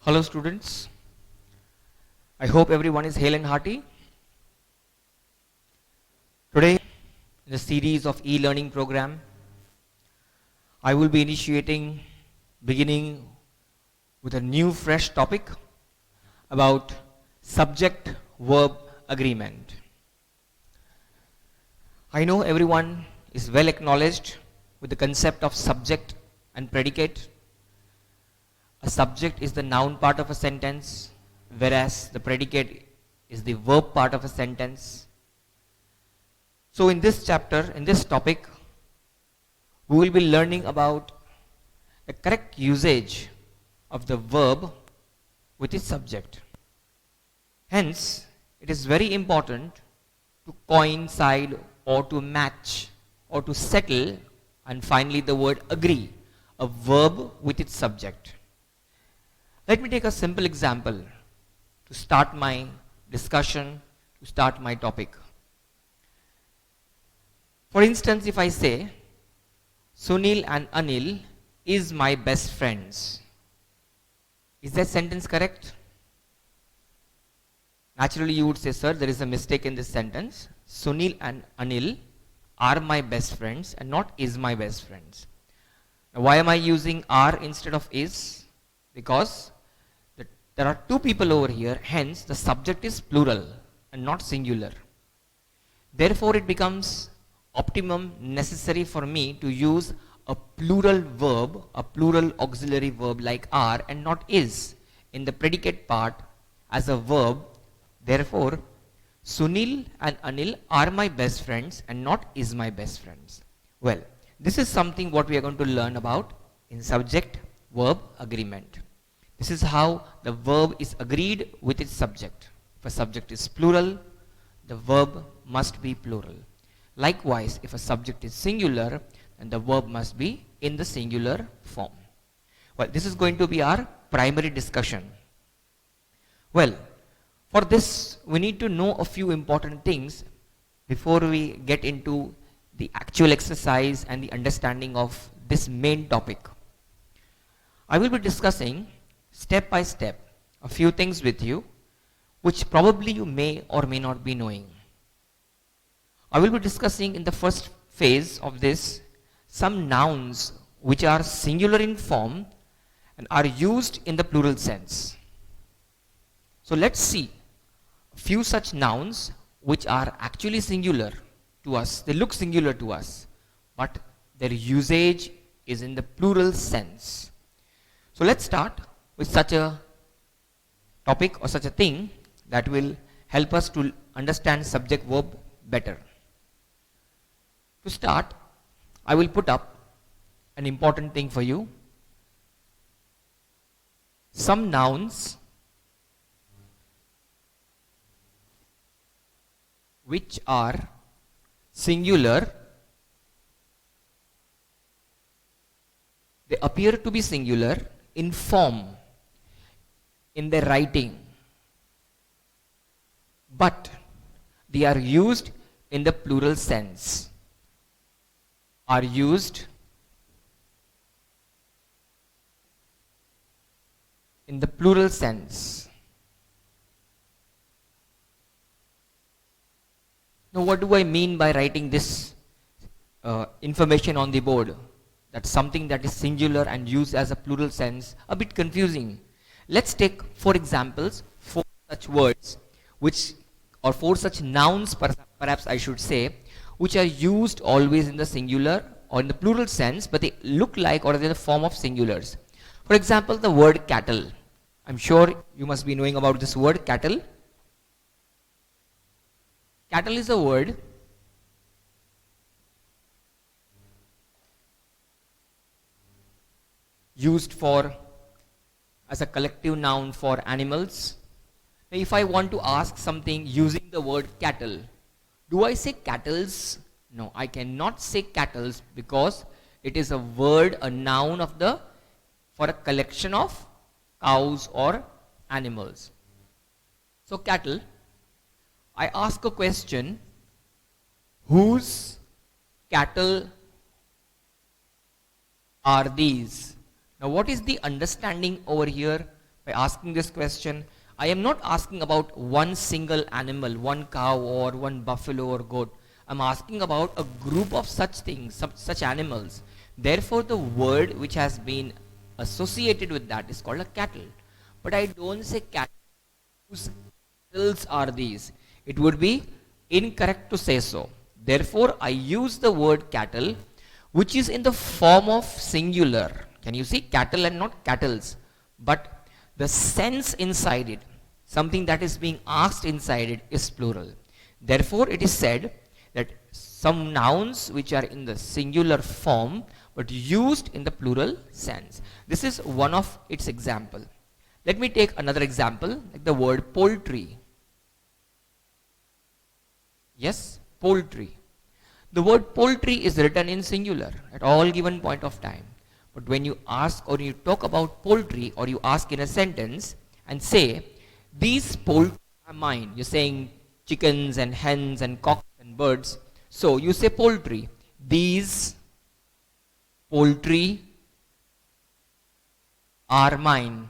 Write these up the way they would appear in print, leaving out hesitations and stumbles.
Hello students, I hope everyone is hale and hearty. Today in the series of e-learning program, I will be beginning with a new fresh topic about subject-verb agreement. I know everyone is well acknowledged with the concept of subject and predicate. A subject is the noun part of a sentence, whereas the predicate is the verb part of a sentence. So in this chapter, in this topic, we will be learning about the correct usage of the verb with its subject. Hence, it is very important to coincide or to match or to settle, and finally the word agree, a verb with its subject. Let me take a simple example to start my discussion, to start my topic. For instance, if I say, Sunil and Anil is my best friends. Is that sentence correct? Naturally, you would say, sir, there is a mistake in this sentence. Sunil and Anil are my best friends and not is my best friends. Now, why am I using are instead of is? Because there are two people over here, hence the subject is plural and not singular. Therefore, it becomes optimum necessary for me to use a plural verb, a plural auxiliary verb like are and not is in the predicate part as a verb. Therefore, Sunil and Anil are my best friends and not is my best friends. Well, this is something what we are going to learn about in subject-verb agreement. This is how the verb is agreed with its subject. If a subject is plural, the verb must be plural. Likewise, if a subject is singular, then the verb must be in the singular form. Well, this is going to be our primary discussion. Well, for this, we need to know a few important things before we get into the actual exercise and the understanding of this main topic. I will be discussing step by step a few things with you which probably you may or may not be knowing. I will be discussing in the first phase of this some nouns which are singular in form and are used in the plural sense. So let's see a few such nouns which are actually singular to us. They look singular to us, but their usage is in the plural sense. So let's start with such a topic or such a thing that will help us to understand subject verb better. To start, I will put up an important thing for you. Some nouns which are singular, they appear to be singular in form, in their writing, but they are used in the plural sense. Are used in the plural sense. Now, what do I mean by writing this information on the board? That's something that is singular and used as a plural sense, a bit confusing. Let's take, for examples, 4 such words, or 4 such nouns, perhaps I should say, which are used always in the singular or in the plural sense, but they look like or they're in the form of singulars. For example, the word cattle. I'm sure you must be knowing about this word, cattle. Cattle is a word used as a collective noun for animals. Now, if I want to ask something using the word cattle, do I say cattles? No, I cannot say cattles because it is a word, a noun for a collection of cows or animals. So cattle, I ask a question, whose cattle are these? Now, what is the understanding over here By asking this question, I am not asking about one single animal, one cow or one buffalo or goat. I'm asking about a group of such things, such animals. Therefore, the word which has been associated with that is called a cattle. But I don't say cattle. Whose cattles are these? It would be incorrect to say so. Therefore, I use the word cattle, which is in the form of singular. Can you see? Cattle and not cattles. But the sense inside it, something that is being asked inside it, is plural. Therefore, it is said that some nouns which are in the singular form but used in the plural sense. This is one of its example. Let me take another example, like the word poultry. Yes, poultry. The word poultry is written in singular at all given point of time. But when you ask or you talk about poultry, or you ask in a sentence and say, these poultry are mine. You're saying chickens and hens and cocks and birds. So you say poultry. These poultry are mine.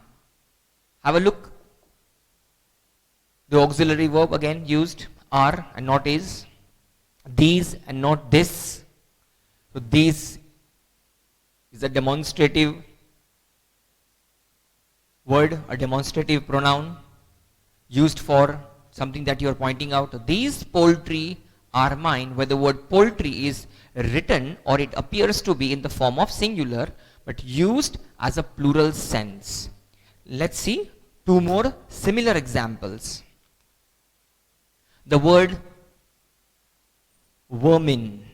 Have a look. The auxiliary verb again used, are and not is. These and not this. So these is a demonstrative word, a demonstrative pronoun used for something that you are pointing out. These poultry are mine, where the word poultry is written or it appears to be in the form of singular but used as a plural sense. Let's see two more similar examples. The word vermin.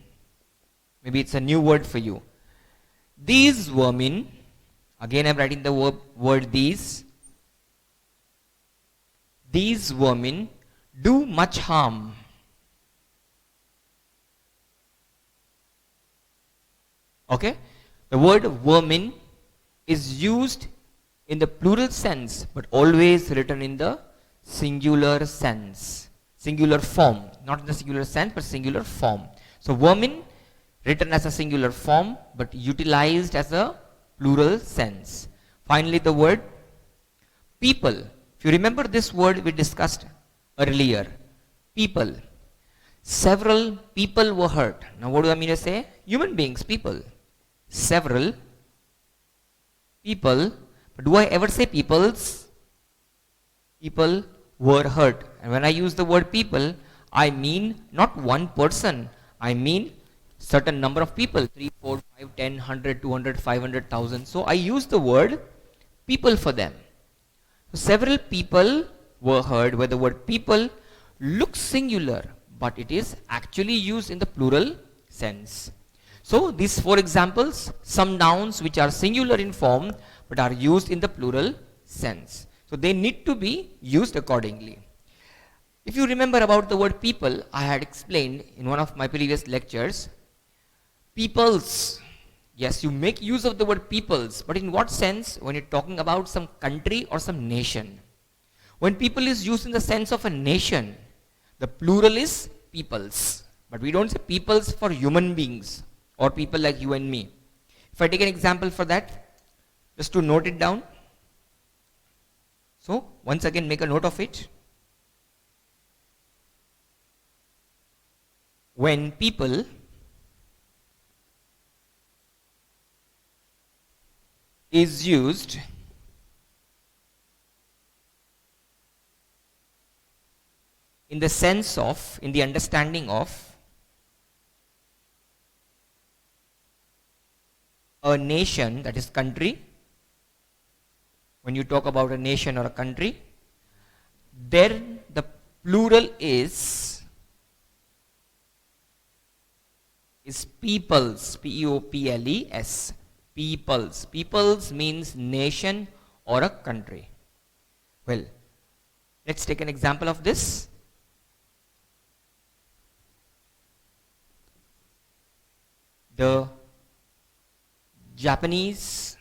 Maybe it's a new word for you. These vermin, again I'm writing the word these. These vermin do much harm. Okay? The word vermin is used in the plural sense but always written in the singular sense. Singular form. Not in the singular sense but singular form. So vermin written as a singular form but utilized as a plural sense. Finally, the word people. If you remember this word we discussed earlier, people. Several people were hurt. Now what do I mean to say? Human beings, people. Several people. But do I ever say peoples? People were hurt. And when I use the word people, I mean not one person. I mean certain number of people, 3, 4, 5, 10, 100, 200, 500,000. So I use the word people for them. So several people were heard, where the word people looks singular, but it is actually used in the plural sense. So these four examples, some nouns which are singular in form but are used in the plural sense. So they need to be used accordingly. If you remember about the word people, I had explained in one of my previous lectures, peoples. Yes, you make use of the word peoples, but in what sense? When you're talking about some country or some nation. When people is used in the sense of a nation, the plural is peoples. But we don't say peoples for human beings or people like you and me. If I take an example for that, just to note it down. So once again make a note of it. When people is used in the sense of, in the understanding of a nation, that is country. When you talk about a nation or a country, then the plural is peoples, P-E-O-P-L-E-S, peoples. Peoples means nation or a country. Well, let's take an example of this. The Japanese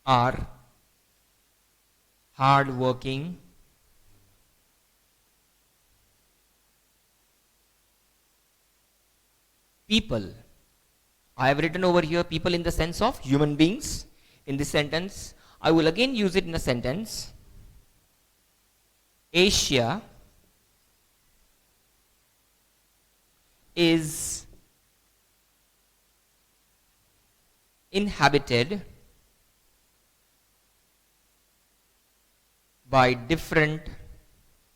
are hard-working people. I have written over here people in the sense of human beings in this sentence. I will again use it in a sentence. Asia is inhabited by different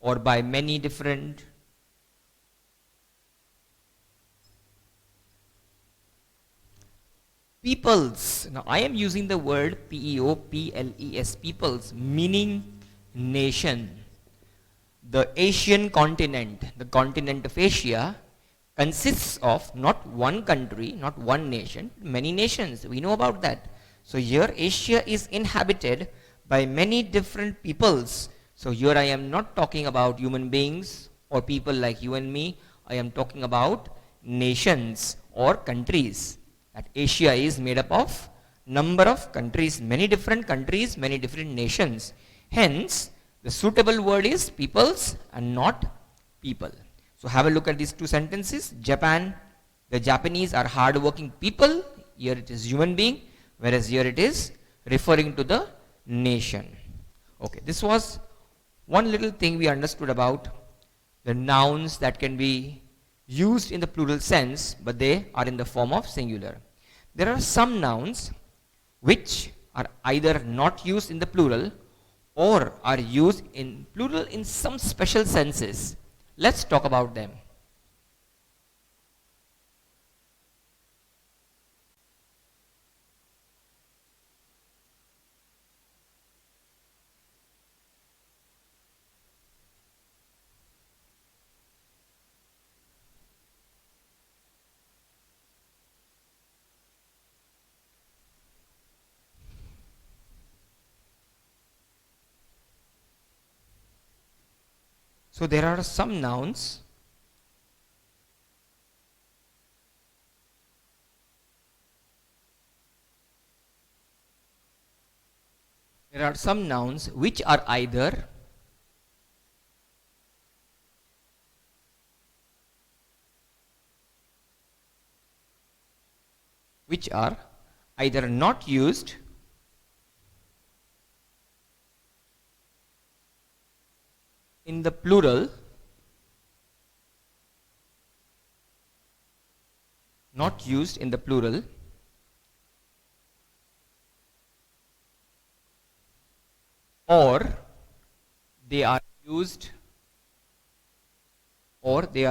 or by many different peoples. Now I am using the word P-E-O-P-L-E-S, peoples, meaning nation. The Asian continent, the continent of Asia, consists of not one country, not one nation, many nations. We know about that. So here Asia is inhabited by many different peoples. So here I am not talking about human beings or people like you and me. I am talking about nations or countries. That Asia is made up of number of countries, many different nations. Hence, the suitable word is peoples and not people. So have a look at these two sentences. Japan, the Japanese are hard-working people. Here it is human being, whereas here it is referring to the nation. Okay, this was one little thing we understood about the nouns that can be used in the plural sense, but they are in the form of singular. There are some nouns which are either not used in the plural or are used in plural in some special senses. Let's talk about them. So there are some nouns which are either not used in the plural, or they are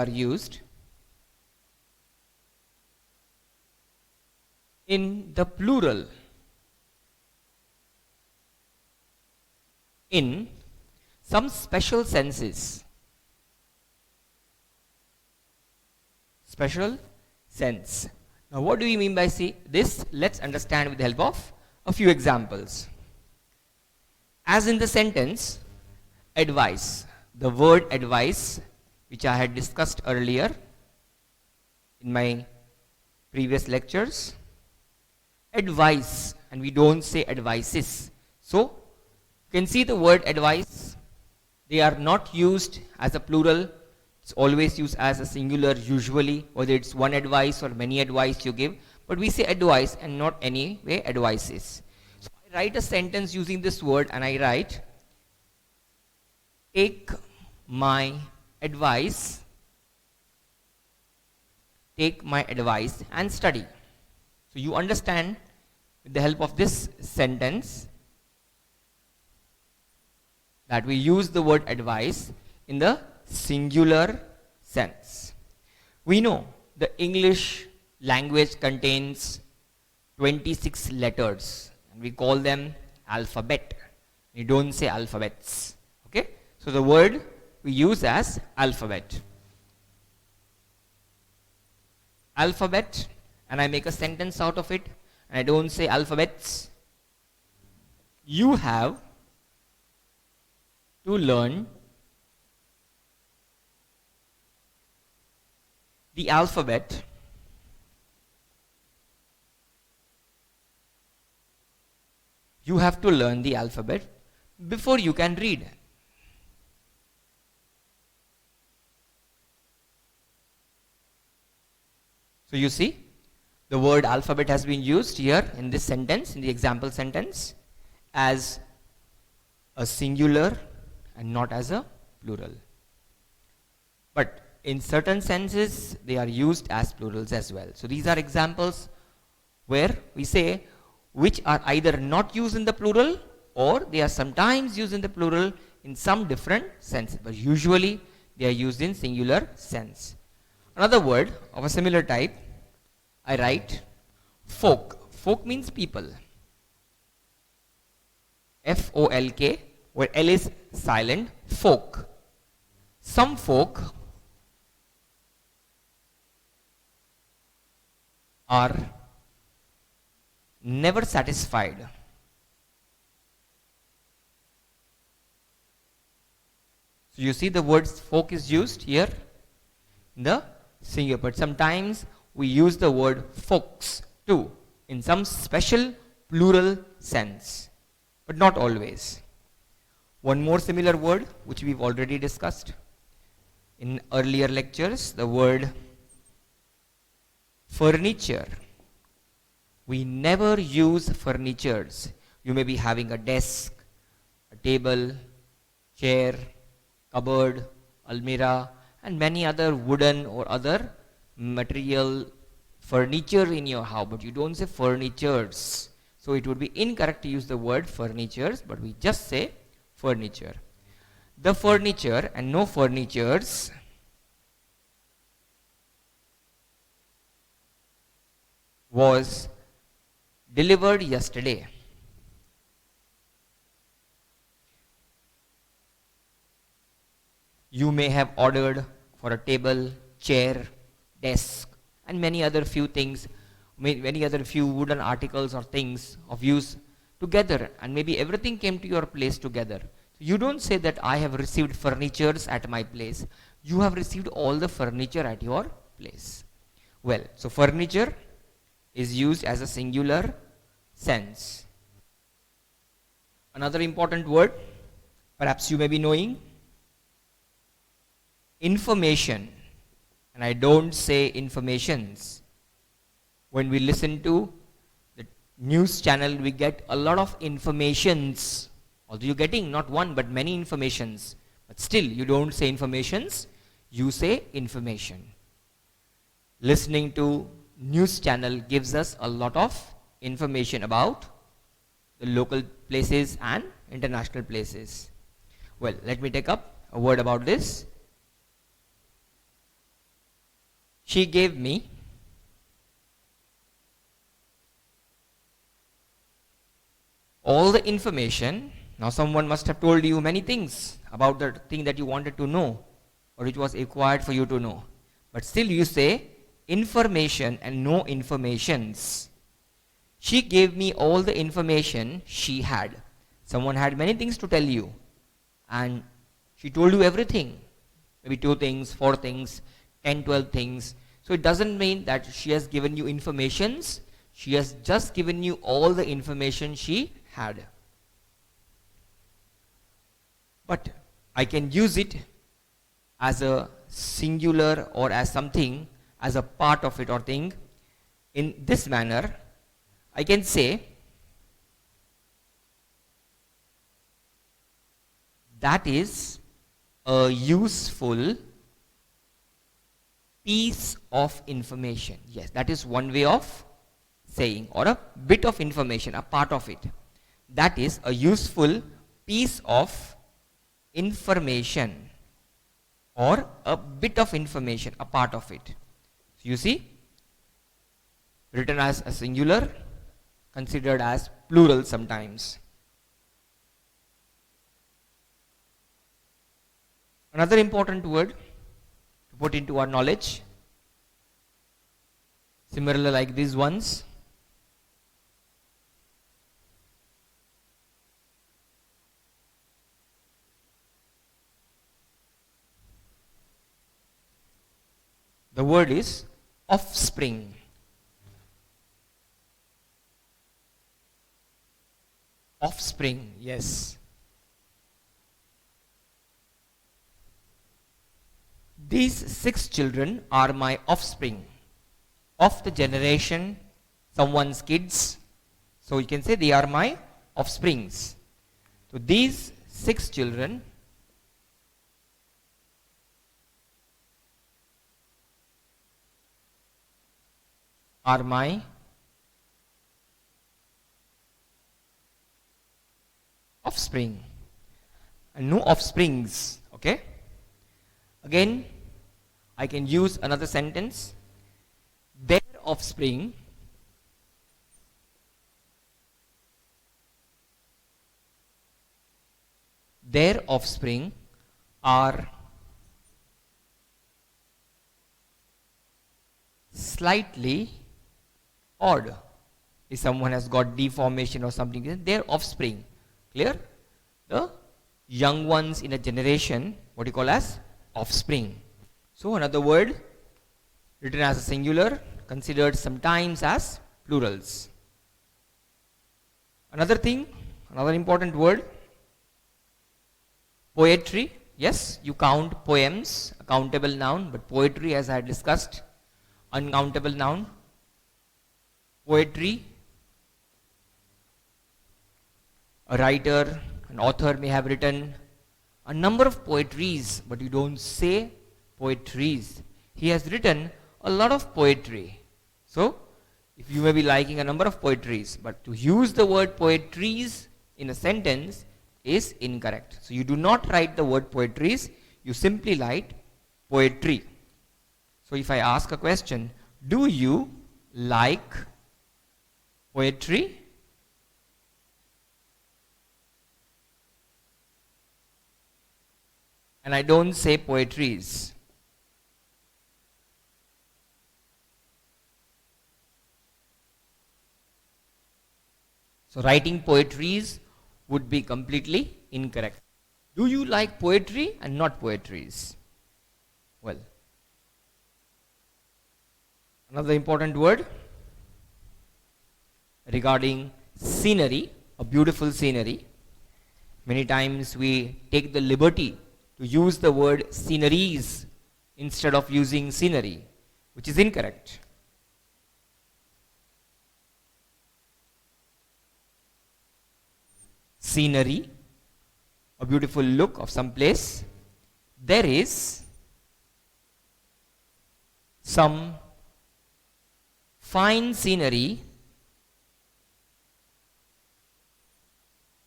used in the plural in some special senses. Special sense. Now what do we mean by this? Let's understand with the help of a few examples. As in the sentence advice, the word advice, which I had discussed earlier in my previous lectures, advice, and we don't say advices. So you can see the word advice, they are not used as a plural, it's always used as a singular usually, whether it's one advice or many advice you give, but we say advice and not any way advices. So I write a sentence using this word and I write, take my advice and study. So you understand with the help of this sentence that we use the word advice in the singular sense. We know the English language contains 26 letters and we call them alphabet. We don't say alphabets. Okay? So the word we use as alphabet. Alphabet, and I make a sentence out of it and I don't say alphabets. You have to learn the alphabet before you can read. So you see, The word alphabet has been used here in this sentence, in the example sentence, as a singular and not as a plural. But in certain senses, they are used as plurals as well. So these are examples where we say which are either not used in the plural or they are sometimes used in the plural in some different sense, but usually they are used in singular sense. Another word of a similar type, I write folk. Folk means people. F-O-L-K, where L is silent, folk. Some folk are never satisfied. So you see the word folk is used here in the singular, but sometimes we use the word folks too in some special plural sense, but not always. One more similar word which we've already discussed in earlier lectures, the word furniture. We never use furnitures. You may be having a desk, a table, chair, cupboard, almirah, and many other wooden or other material furniture in your house, but you don't say furnitures. So it would be incorrect to use the word furnitures, but we just say furniture. The furniture and no furnitures was delivered yesterday. You may have ordered for a table, chair, desk, and many other few things, many other few wooden articles or things of use together, and maybe everything came to your place together. You don't say that I have received furnitures at my place. You have received all the furniture at your place. Well, so furniture is used as a singular sense. Another important word, perhaps you may be knowing, information. And I don't say informations. When we listen to the news channel, we get a lot of informations. Although you're getting not one but many informations, but still you don't say informations, you say information. Listening to news channel gives us a lot of information about the local places and international places. Well, let me take up a word about this. She gave me all the information. Now someone must have told you many things about the thing that you wanted to know or which was required for you to know. But still you say information and no informations. She gave me all the information she had. Someone had many things to tell you and she told you everything. Maybe 2 things, 4 things, 10, 12 things. So it doesn't mean that she has given you informations. She has just given you all the information she had. But I can use it as a singular or as something, as a part of it or thing. In this manner, I can say that is a useful piece of information. Yes, that is one way of saying, or a bit of information, a part of it. That is a useful piece of information or a bit of information, a part of it. So you see, written as a singular, considered as plural sometimes. Another important word to put into our knowledge, similar like these ones, the word is offspring. Offspring, yes. These 6 children are my offspring. of the generation, someone's kids. So you can say they are my offsprings. So these 6 children are my offspring. And no offsprings. Okay. Again, I can use another sentence. Their offspring are slightly odd. If someone has got deformation or something, their offspring. Clear? The young ones in a generation, what you call as offspring. So another word written as a singular, considered sometimes as plurals. Another thing, another important word, poetry. Yes, you count poems, a countable noun, but poetry, as I had discussed, uncountable noun. Poetry, a writer, an author may have written a number of poetries, but you don't say poetries. He has written a lot of poetry. So, if you may be liking a number of poetries, but to use the word poetries in a sentence is incorrect. So, you do not write the word poetries, you simply write poetry. So, if I ask a question, do you like poetry? And I don't say poetries. So writing poetries would be completely incorrect. Do you like poetry and not poetries? Well, another important word regarding scenery, a beautiful scenery. Many times we take the liberty to use the word sceneries instead of using scenery, which is incorrect. Scenery, a beautiful look of some place. There is some fine scenery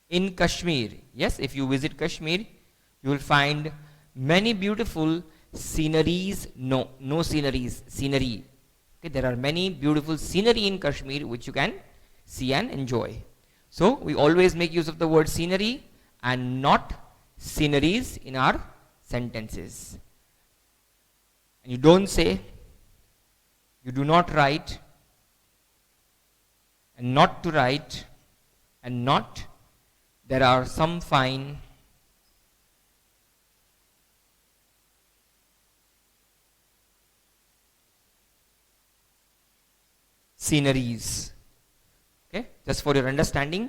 in Kashmir. Yes, if you visit Kashmir, you will find many beautiful sceneries. No sceneries, scenery. Okay, there are many beautiful scenery in Kashmir which you can see and enjoy. So we always make use of the word scenery and not sceneries in our sentences. And you don't say, you do not write, and not to write, and not. There are some fine sceneries. Okay, just for your understanding,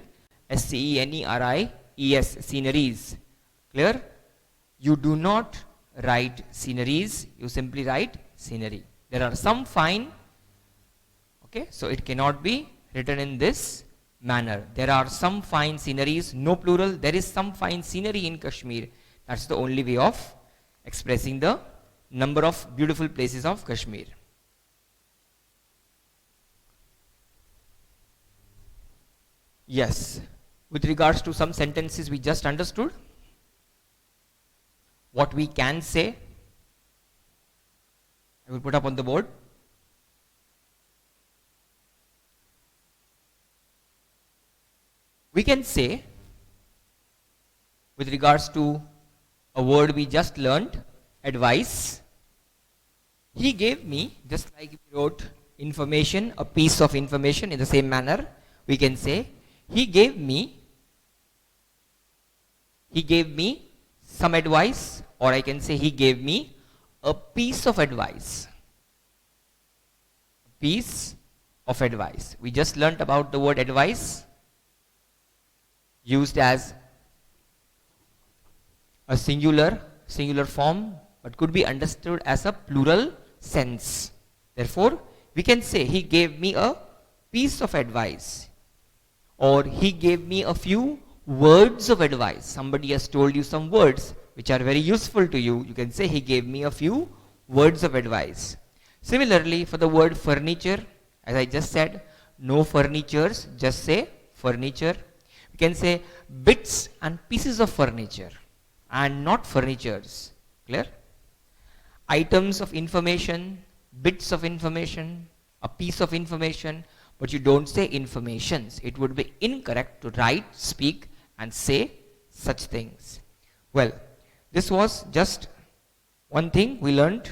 SCENERIES, sceneries. Clear? You do not write sceneries, you simply write scenery. There are some fine, okay, so it cannot be written in this manner. There are some fine sceneries, no plural, there is some fine scenery in Kashmir. That's the only way of expressing the number of beautiful places of Kashmir. Yes, with regards to some sentences we just understood, what we can say, I will put up on the board. We can say, with regards to a word we just learned, advice. He gave me, just like we wrote information, a piece of information, in the same manner, we can say, he gave me some advice, or I can say he gave me a piece of advice. A piece of advice. We just learnt about the word advice, used as a singular form, but could be understood as a plural sense. Therefore, we can say he gave me a piece of advice, or he gave me a few words of advice. Somebody has told you some words which are very useful to you. You can say he gave me a few words of advice. Similarly, for the word furniture, as I just said, no furnitures, just say furniture. We can say bits and pieces of furniture and not furnitures. Clear? Items of information, bits of information, a piece of information, but you don't say informations. It would be incorrect to write, speak and say such things. Well, this was just one thing we learned.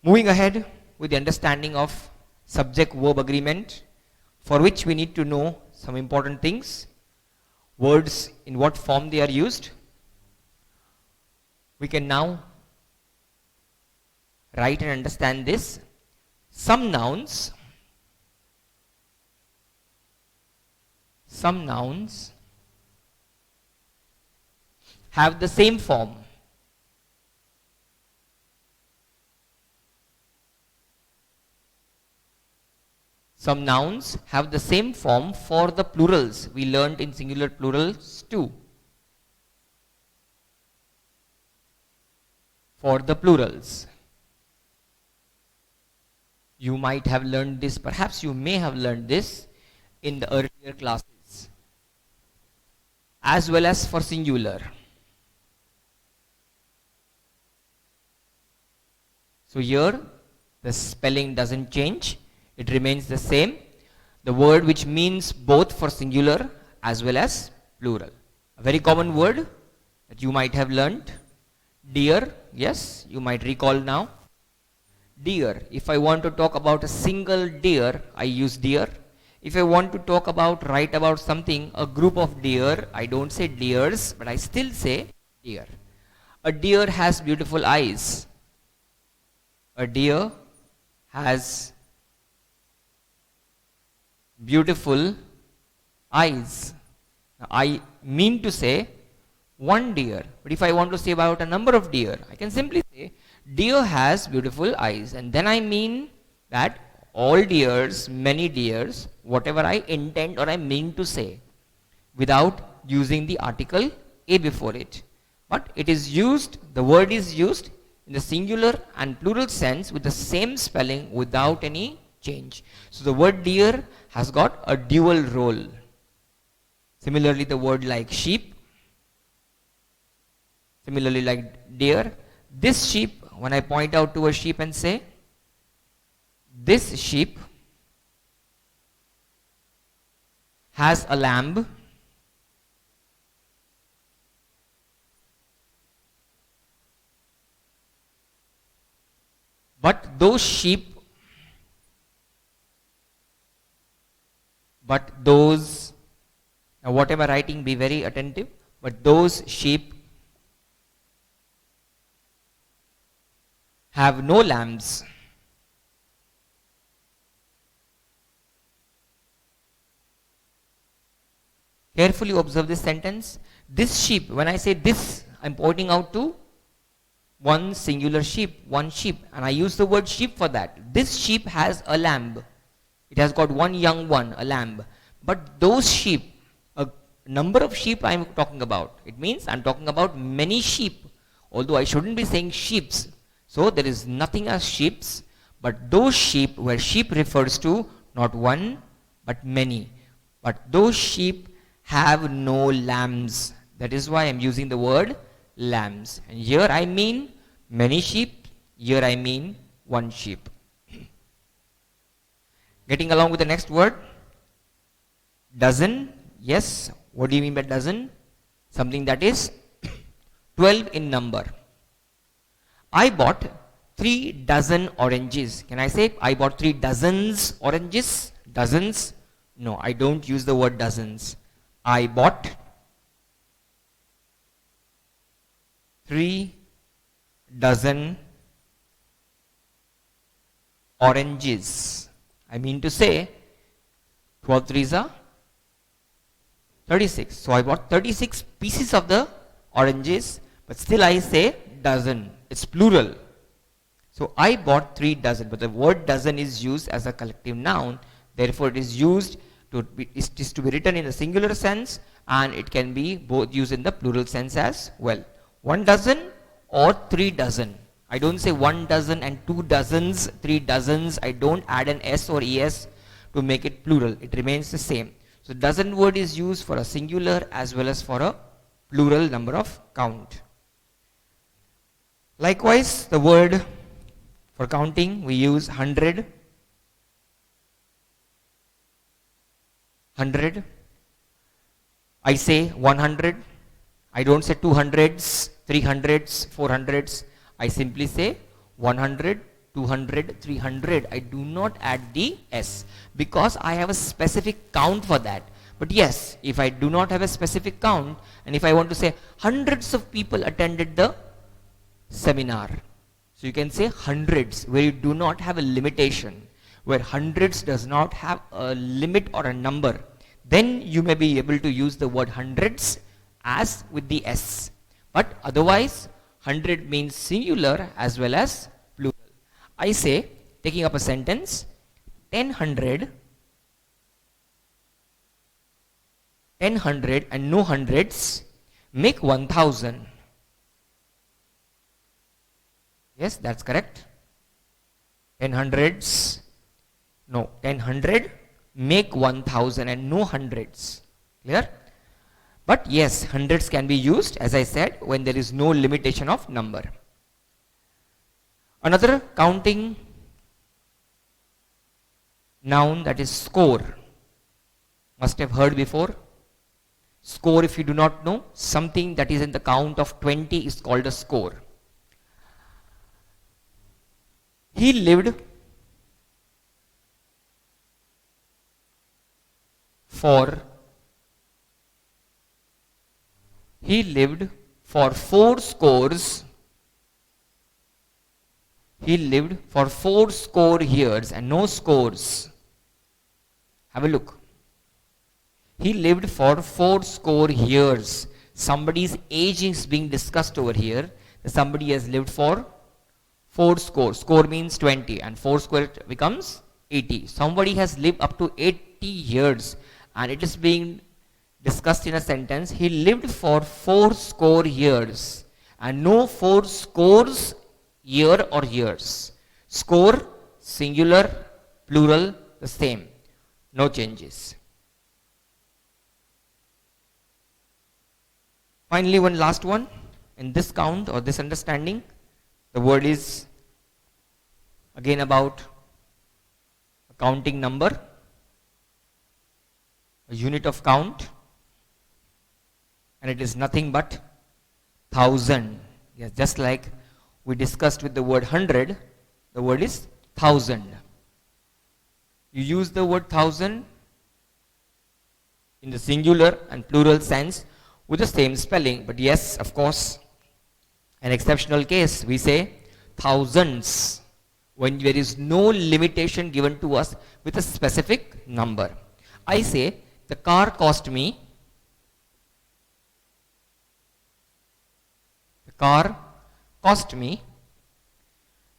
Moving ahead with the understanding of subject-verb agreement, for which we need to know some important things. Words, in what form they are used. We can now write and understand this. Some nouns have the same form. Some nouns have the same form for the plurals. We learned in singular plurals too. For the plurals. You might have learned this, perhaps you may have learned this in the earlier classes. As well as for singular. So here the spelling doesn't change. It remains the same. The word which means both for singular as well as plural. A very common word that you might have learnt. Dear, yes, you might recall now. Dear, if I want to talk about a single deer, I use dear. If I want to write about something, a group of deer, I don't say deers, but I still say deer. A deer has beautiful eyes. A deer has beautiful eyes. Now, I mean to say one deer, but if I want to say about a number of deer, I can simply say deer has beautiful eyes, and then I mean that all deers, many deers, whatever I intend or I mean to say, without using the article a before it. But it is used, the word is used in the singular and plural sense with the same spelling without any change. So the word deer has got a dual role. Similarly, the word like sheep, similarly like deer. This sheep, when I point out to a sheep and say, this sheep has a lamb, but those, now whatever writing, be very attentive, but those sheep have no lambs. Carefully observe this sentence. This sheep, when I say this, I'm pointing out to one singular sheep, one sheep, and I use the word sheep for that. This sheep has a lamb. It has got one young one, a lamb. But those sheep, a number of sheep I'm talking about. It means I'm talking about many sheep, although I shouldn't be saying sheeps. So there is nothing as sheeps, but those sheep, where sheep refers to not one, but many. But those sheep have no lambs. That is why I'm using the word lambs. And here I mean many sheep, here I mean one sheep. Getting along with the next word, dozen. Yes, what do you mean by dozen? Something that is 12 in number. I bought 3 dozen oranges. Can I say I bought 3 dozens oranges? Dozens? No, I don't use the word dozens. I bought 3 dozen oranges. I mean to say 12 threes are 36. So I bought 36 pieces of the oranges, but still I say dozen. It's plural. So I bought 3 dozen, but the word dozen is used as a collective noun. Therefore, it is used it is to be written in a singular sense, and it can be both used in the plural sense as well. 1 dozen or 3 dozen. I don't say 1 dozen and 2 dozens, 3 dozens. I don't add an s or es to make it plural. It remains the same. So dozen word is used for a singular as well as for a plural number of count. Likewise, the word for counting, we use 100, 100. I say 100. I don't say 200s, 300s, 400s. I simply say 100, 200, 300. I do not add the s because I have a specific count for that. But yes, if I do not have a specific count, and if I want to say hundreds of people attended the seminar, so you can say hundreds, where you do not have a limitation, where hundreds does not have a limit or a number, then you may be able to use the word hundreds as with the s. But otherwise, 100 means singular as well as plural. I say, taking up a sentence, 10 100 and no hundreds make 1000. Yes, that's correct. 10 hundreds, no, 10 100 make 1000 and no hundreds. Clear? But yes, hundreds can be used, as I said, when there is no limitation of number. Another counting noun, that is score. Must have heard before. Score, if you do not know, something that is in the count of 20 is called a score. He lived for 4 scores. He lived for 4 score years and no scores. Have a look. He lived for 4 score years. Somebody's age is being discussed over here. Somebody has lived for 4 score. Score means 20 and 4 square becomes 80. Somebody has lived up to 80 years and it is being discussed in a sentence. He lived for 4 score years and no 4 scores year or years. Score, singular, plural, the same. No changes. Finally, one last one. In this count or this understanding, the word is again about a counting number, a unit of count, and it is nothing but 1000. Yes, just like we discussed with the word 100, the word is 1000. You use the word 1000 in the singular and plural sense with the same spelling, but yes, of course, an exceptional case, we say thousands when there is no limitation given to us with a specific number. I say the car cost me, the car cost me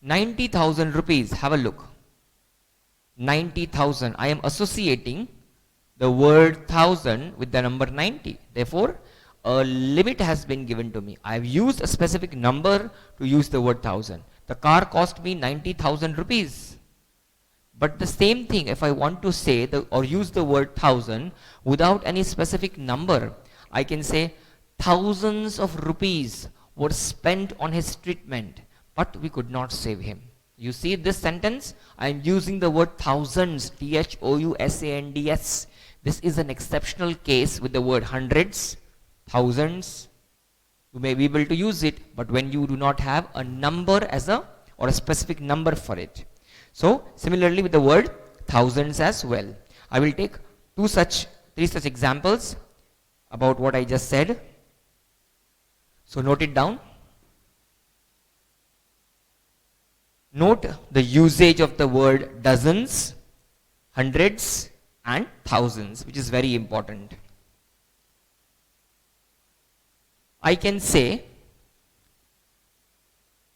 90,000 rupees. Have a look. 90,000. I am associating the word 1000 with the number 90. Therefore, a limit has been given to me. I have used a specific number to use the word 1000. The car cost me 90,000 rupees. But the same thing, if I want to say or use the word 1000 without any specific number, I can say thousands of rupees were spent on his treatment, but we could not save him. You see this sentence? I am using the word thousands, thousands. This is an exceptional case with the word hundreds, thousands. You may be able to use it, but when you do not have a number or a specific number for it. So similarly with the word thousands as well. I will take three such examples about what I just said. So note it down. Note the usage of the word dozens, hundreds and thousands, which is very important. I can say,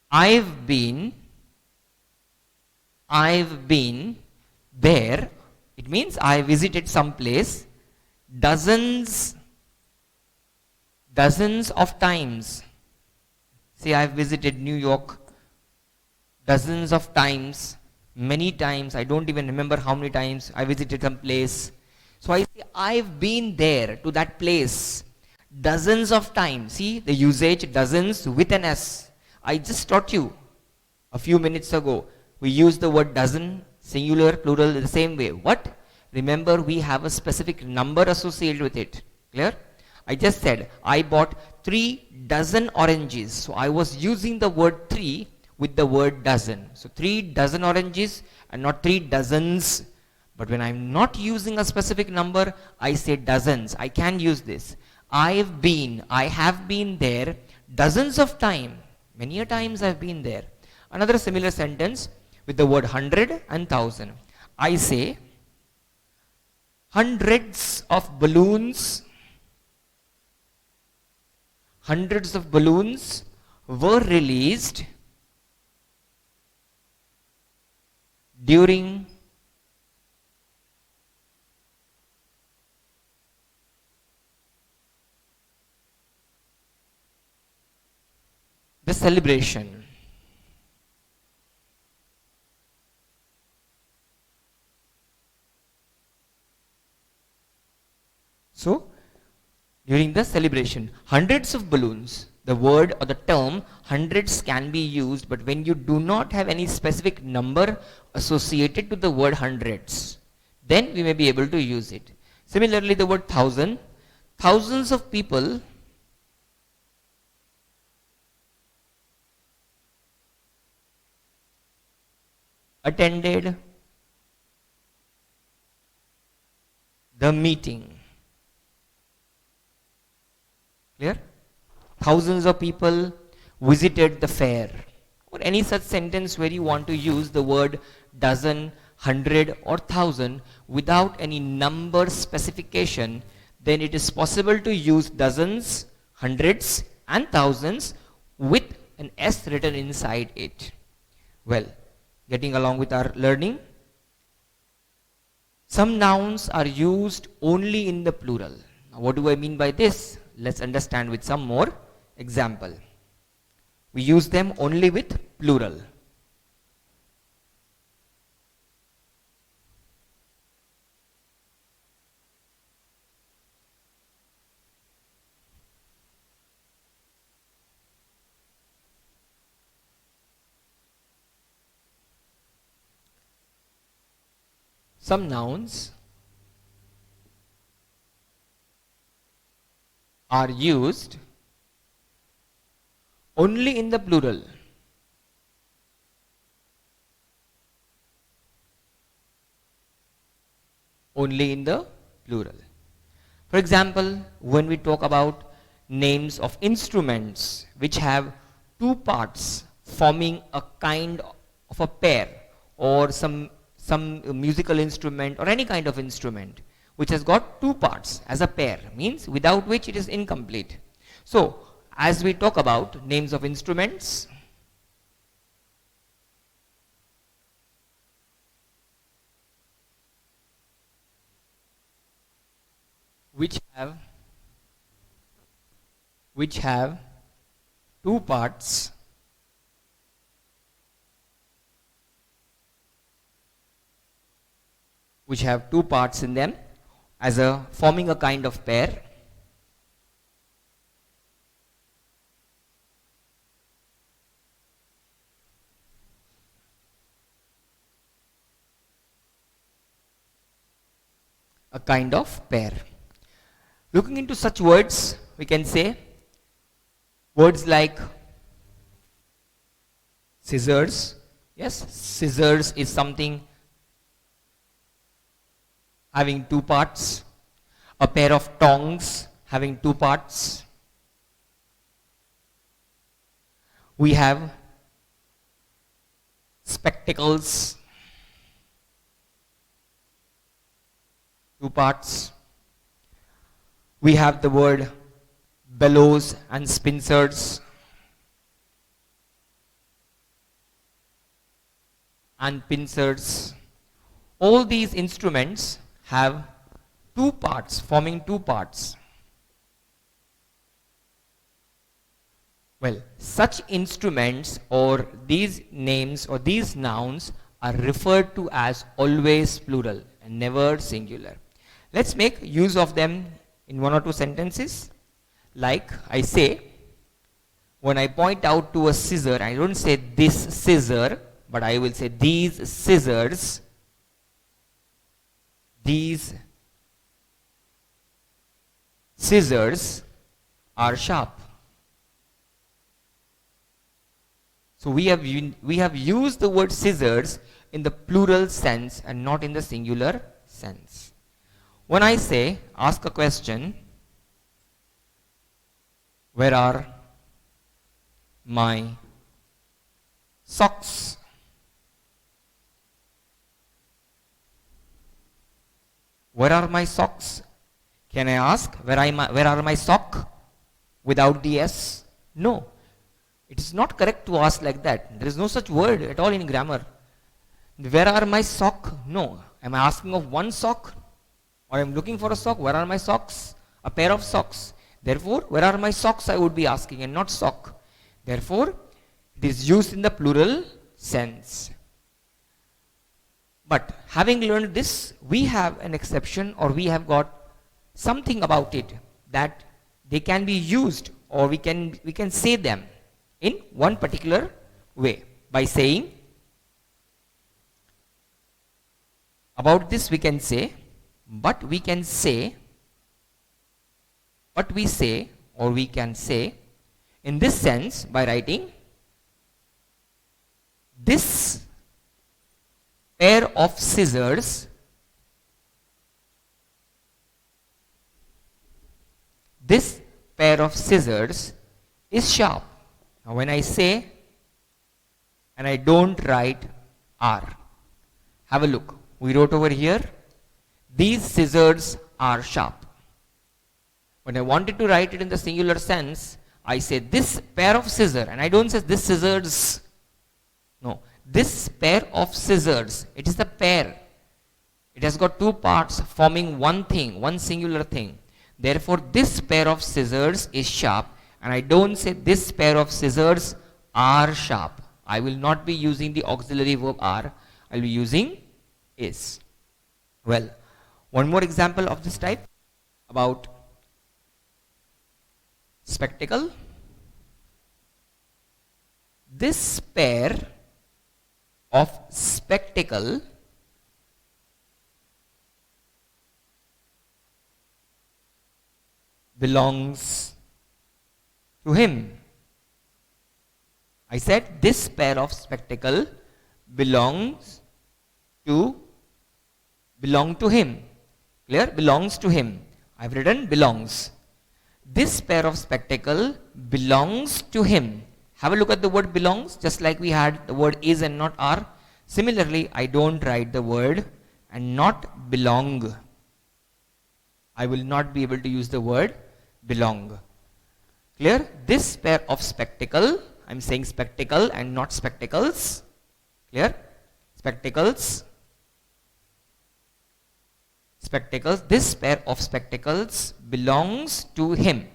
I've been I've been there, it means I visited some place dozens of times. Say I've visited New York dozens of times, many times, I don't even remember how many times I visited some place. So I say I've been there to that place dozens of times. See the usage, dozens with an S. I just taught you a few minutes ago. We use the word dozen, singular, plural, the same way. What? Remember, we have a specific number associated with it. Clear? I just said I bought 3 dozen oranges. So I was using the word 3 with the word dozen. So 3 dozen oranges and not 3 dozens. But when I'm not using a specific number, I say dozens. I can use this. I have been there dozens of times. Many a times I've been there. Another similar sentence with the word 100 and 1000. I say hundreds of balloons were released during the celebration. So, during the celebration, hundreds of balloons, the word or the term hundreds can be used, but when you do not have any specific number associated to the word hundreds, then we may be able to use it. Similarly, the word thousand, thousands of people attended the meeting. Clear? Thousands of people visited the fair. Or any such sentence where you want to use the word dozen, 100 or 1000 without any number specification, then it is possible to use dozens, hundreds and thousands with an S written inside it. Well, getting along with our learning, some nouns are used only in the plural. Now, what do I mean by this? Let's understand with some more example. We use them only with plural. Some nouns are used only in the plural. Only in the plural. For example, when we talk about names of instruments which have 2 parts forming a kind of a pair, or some musical instrument or any kind of instrument which has got 2 parts as a pair, means without which it is incomplete. So, as we talk about names of instruments, which have 2 parts, in them as a forming a kind of pair, Looking into such words, we can say words like scissors. Yes, scissors is something having 2 parts. A pair of tongs having 2 parts. We have spectacles, 2 parts. We have the word bellows and spincers, and pincers. All these instruments have two parts, forming two parts. Well, such instruments or these names or these nouns are referred to as always plural and never singular. Let's make use of them in one or two sentences. Like I say, when I point out to a scissor, I don't say this scissor, but I will say these scissors. These scissors are sharp. So we have used the word scissors in the plural sense and not in the singular sense. When I say, ask a question, where are my socks? Where are my socks? Can I ask, where are my sock without the S? No. It is not correct to ask like that. There is no such word at all in grammar. Where are my sock? No. Am I asking of one sock? Or I am looking for a sock? Where are my socks? A pair of socks. Therefore, where are my socks I would be asking and not sock. Therefore, it is used in the plural sense. But having learned this, we have an exception or we have got something about it that they can be used or we can say them in one particular way by saying, about this we can say, but we can say, but we say, or we can say in this sense by writing, this pair of scissors is sharp. Now when I say and I don't write R, have a look. We wrote over here, these scissors are sharp. When I wanted to write it in the singular sense, I say this pair of scissors, and I don't say this scissors. No, this pair of scissors, it is the pair. It has got two parts forming one thing, one singular thing. Therefore, this pair of scissors is sharp, and I don't say this pair of scissors are sharp. I will not be using the auxiliary verb are. I will be using is. Well, one more example of this type about spectacle. This pair of spectacle belongs to him. I said this pair of spectacle belongs to him. Clear? Belongs to him. I've written belongs. This pair of spectacle belongs to him. Have a look at the word belongs, just like we had the word is and not are. Similarly, I don't write the word and not belong. I will not be able to use the word belong. Clear? This pair of spectacle, I'm saying spectacle and not spectacles. Clear? Spectacles. Spectacles. This pair of spectacles belongs to him.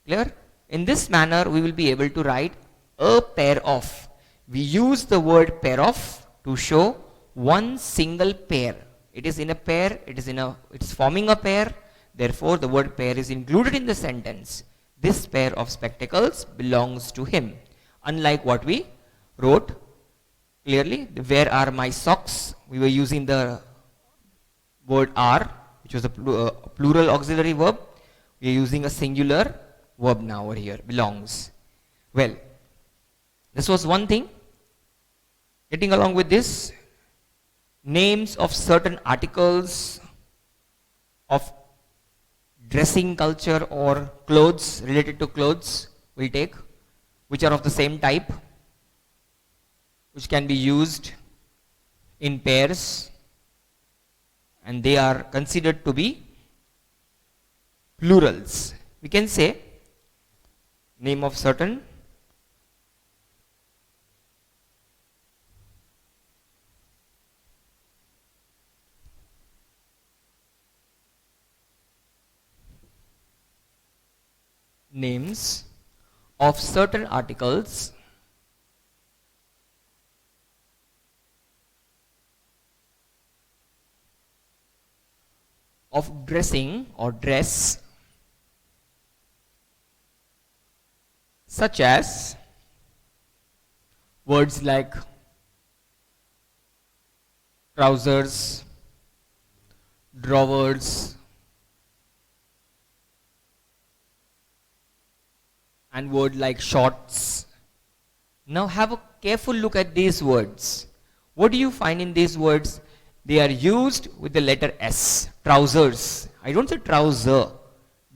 Clear? In this manner, we will be able to write a pair of. We use the word pair of to show one single pair. It is in a pair, it's forming a pair. Therefore, the word pair is included in the sentence. This pair of spectacles belongs to him. Unlike what we wrote clearly, where are my socks? We were using the word are, which was a plural auxiliary verb. We are using a singular verb now over here, belongs. Well, this was one thing. Getting along with this, names of certain articles of dressing culture or clothes, related to clothes, we'll take, which are of the same type, which can be used in pairs, and they are considered to be plurals. We can say name of certain names of certain articles of dressing or dress, such as words like trousers, drawers, and word like shorts. Now have a careful look at these words. What do you find in these words? They are used with the letter S. Trousers. I don't say trouser.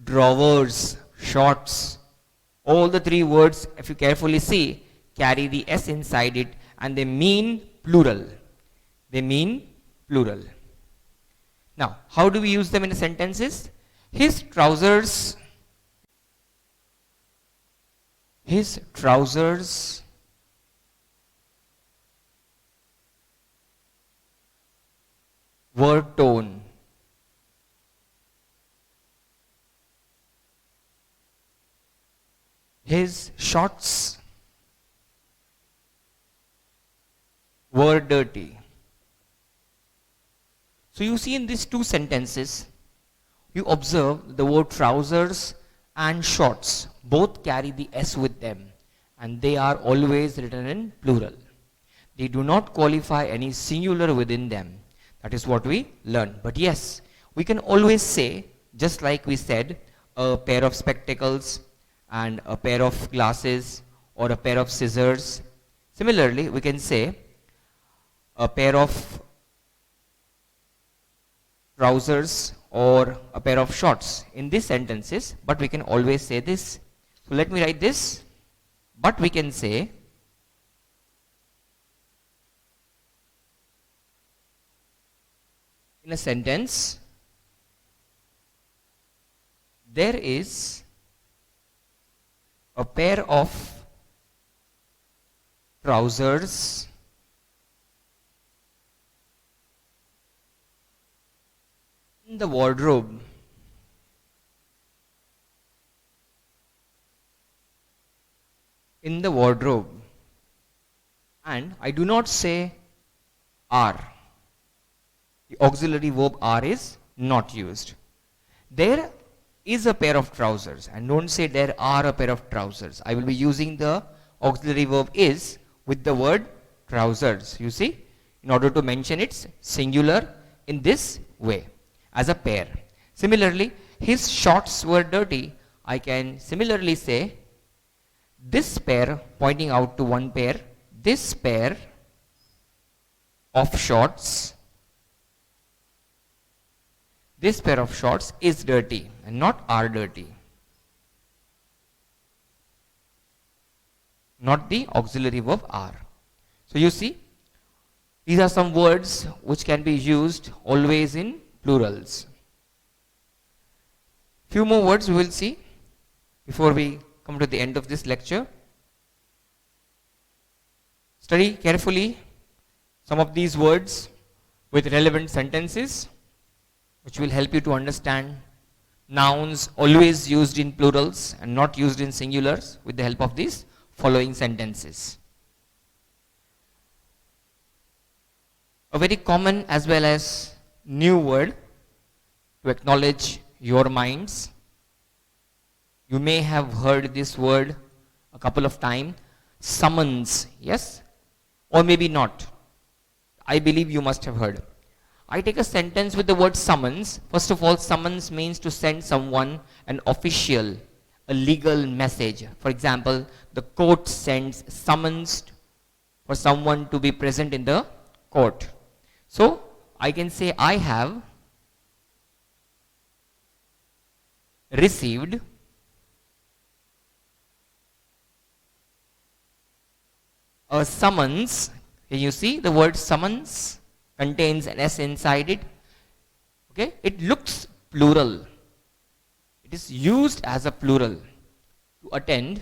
Drawers, shorts. All the three words, if you carefully see, carry the S inside it, and they mean plural. They mean plural. Now, how do we use them in sentences? His trousers were torn. His shorts were dirty. So you see in these two sentences, you observe the word trousers and shorts both carry the S with them, and they are always written in plural. They do not qualify any singular within them. That is what we learn. But yes, we can always say, just like we said, a pair of spectacles and a pair of glasses or a pair of scissors. Similarly, we can say a pair of trousers or a pair of shorts in these sentences, but we can always say this. So let me write this. But we can say in a sentence, there is a pair of trousers in the wardrobe. In the wardrobe. And I do not say are. The auxiliary verb are is not used. There is a pair of trousers, and don't say there are a pair of trousers. I will be using the auxiliary verb is with the word trousers, you see, in order to mention its singular in this way, as a pair. Similarly, his shorts were dirty. I can similarly say this pair, pointing out to one pair, this pair of shorts, this pair of shorts is dirty and not are dirty. Not the auxiliary verb are. So you see, these are some words which can be used always in plurals. Few more words we will see before we come to the end of this lecture. Study carefully some of these words with relevant sentences, which will help you to understand nouns always used in plurals and not used in singulars with the help of these following sentences. A very common as well as new word to acknowledge your minds. You may have heard this word a couple of times, summons, yes, or maybe not. I believe you must have heard. I take a sentence with the word summons. First of all, summons means to send someone an official, a legal message. For example, the court sends summons for someone to be present in the court. So, I can say I have received a summons. Can you see the word summons contains an S inside it? Okay, it looks plural. It is used as a plural to attend.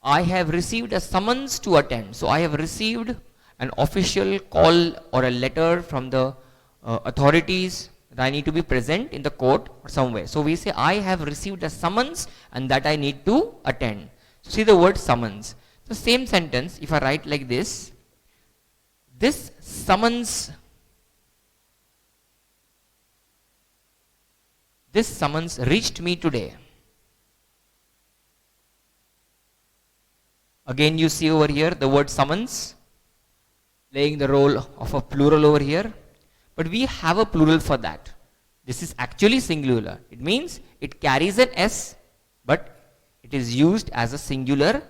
I have received a summons to attend. So I have received an official call or a letter from the authorities that I need to be present in the court or somewhere. So we say, I have received a summons and that I need to attend. So see the word summons. The same sentence, if I write like this summons reached me today. Again you see over here the word summons playing the role of a plural over here. But we have a plural for that. This is actually singular. It means it carries an S, but it is used as a singular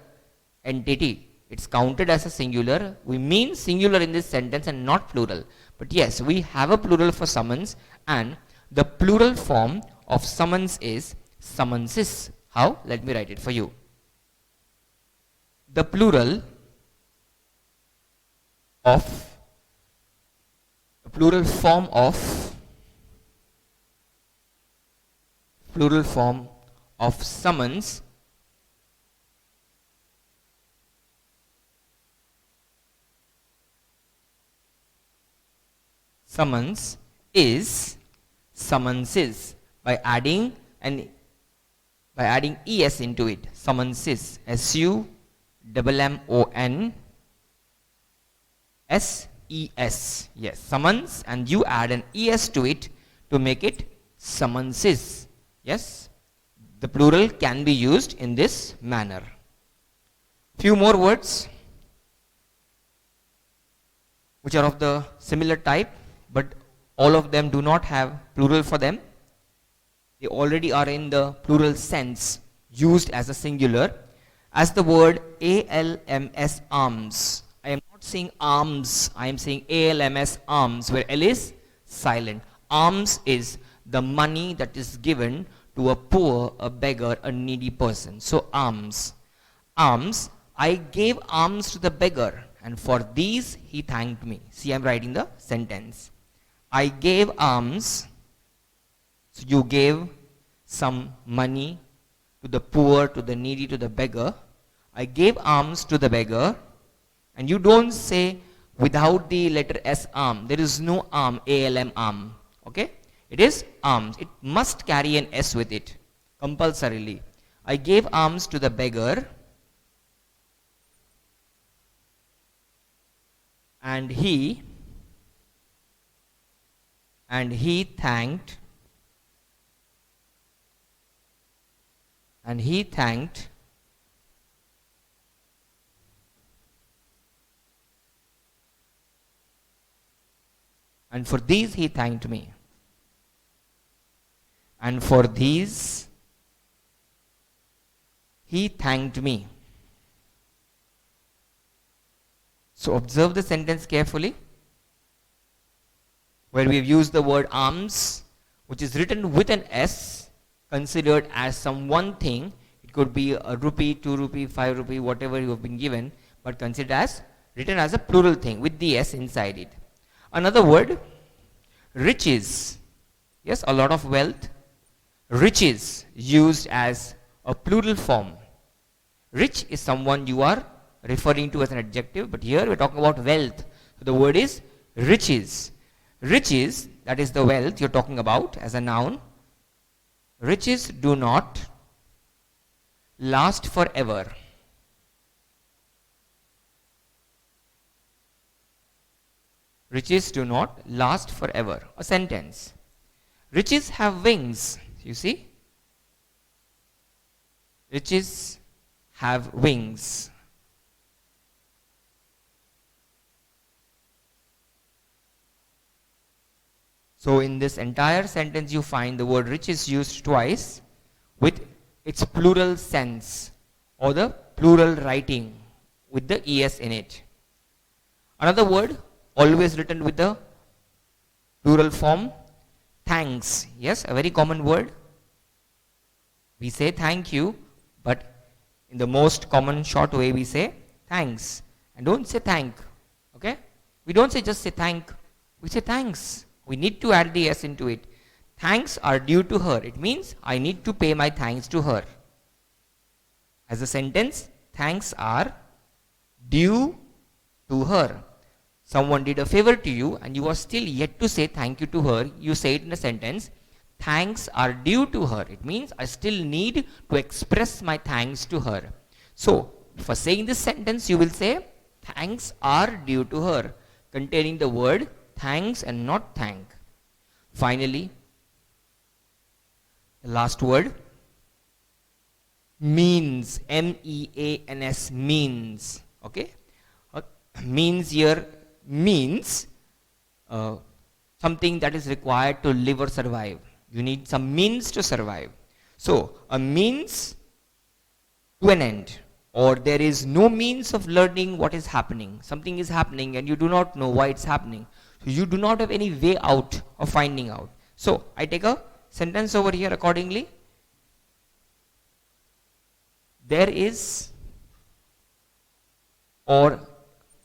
entity. It's counted as a singular. We mean singular in this sentence and not plural. But yes, we have a plural for summons, and the plural form of summons is summonses. How? Let me write it for you. The plural form of summons is summonses by adding es into it. Summonses, SUMMONSES. Yes, summons, and you add an es to it to make it summonses. Yes, the plural can be used in this manner. Few more words which are of the similar type, but all of them do not have plural for them. They already are in the plural sense, used as a singular, as the word ALMS, arms. I am not saying arms, I am saying ALMS, arms, where L is silent. Alms is the money that is given to a poor, a beggar, a needy person. So alms. Alms, I gave alms to the beggar, and for these he thanked me. See, I am writing the sentence. I gave alms, so you gave some money to the poor, to the needy, to the beggar. I gave alms to the beggar, and you don't say without the letter S, arm. There is no arm, ALM, arm. Okay? It is alms. It must carry an S with it, compulsorily. I gave alms to the beggar, and he thanked and for these he thanked me. And for these he thanked me. So observe the sentence carefully, where we have used the word alms, which is written with an S, considered as some one thing. It could be a rupee, 2 rupee, 5 rupee, whatever you have been given, but considered as written as a plural thing with the S inside it. Another word, riches. Yes, a lot of wealth. Riches, used as a plural form. Rich is someone you are referring to as an adjective, but here we are talking about wealth. So the word is riches. Riches, that is the wealth you are talking about as a noun. Riches do not last forever. Riches do not last forever. A sentence. Riches have wings. You see? Riches have wings. So in this entire sentence you find the word riches used twice with its plural sense, or the plural writing with the es in it. Another word always written with the plural form, thanks. Yes, a very common word. We say thank you, but in the most common short way we say thanks. And don't say thank. Okay? We don't say just say thank. We say thanks. We need to add the S into it. Thanks are due to her. It means I need to pay my thanks to her. As a sentence, thanks are due to her. someone did a favor to you and you are still yet to say thank you to her, you say it in a sentence, thanks are due to her. It means I still need to express my thanks to her. So, for saying this sentence, you will say, thanks are due to her, containing the word thanks and not thank. Finally, the last word, means, M-E-A-N-S, means. Okay? Means here means something that is required to live or survive. You need some means to survive. So, a means to an end, or there is no means of learning what is happening. Something is happening and you do not know why it's happening. So, you do not have any way out of finding out. So, I take a sentence over here accordingly. There is, or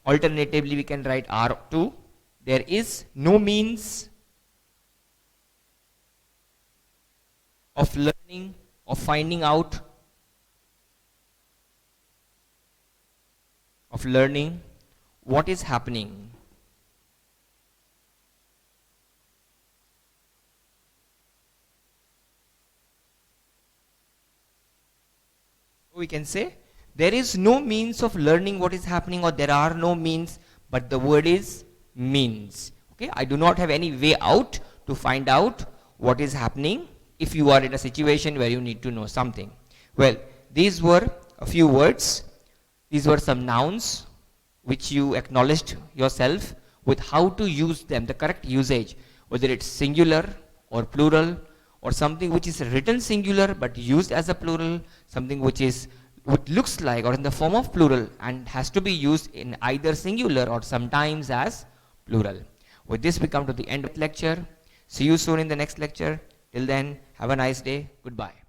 alternatively we can write R2, there is no means of learning, of finding out, of learning what is happening. We can say there is no means of learning what is happening, or there are no means, but the word is means. Okay, I do not have any way out to find out what is happening if you are in a situation where you need to know something. Well, these were a few words. These were some nouns which you acknowledged yourself with how to use them, the correct usage, whether it's singular or plural, or something which is written singular but used as a plural, something which looks like or in the form of plural and has to be used in either singular or sometimes as plural. With this we come to the end of the lecture. See you soon in the next lecture. Till then, have a nice day. Goodbye.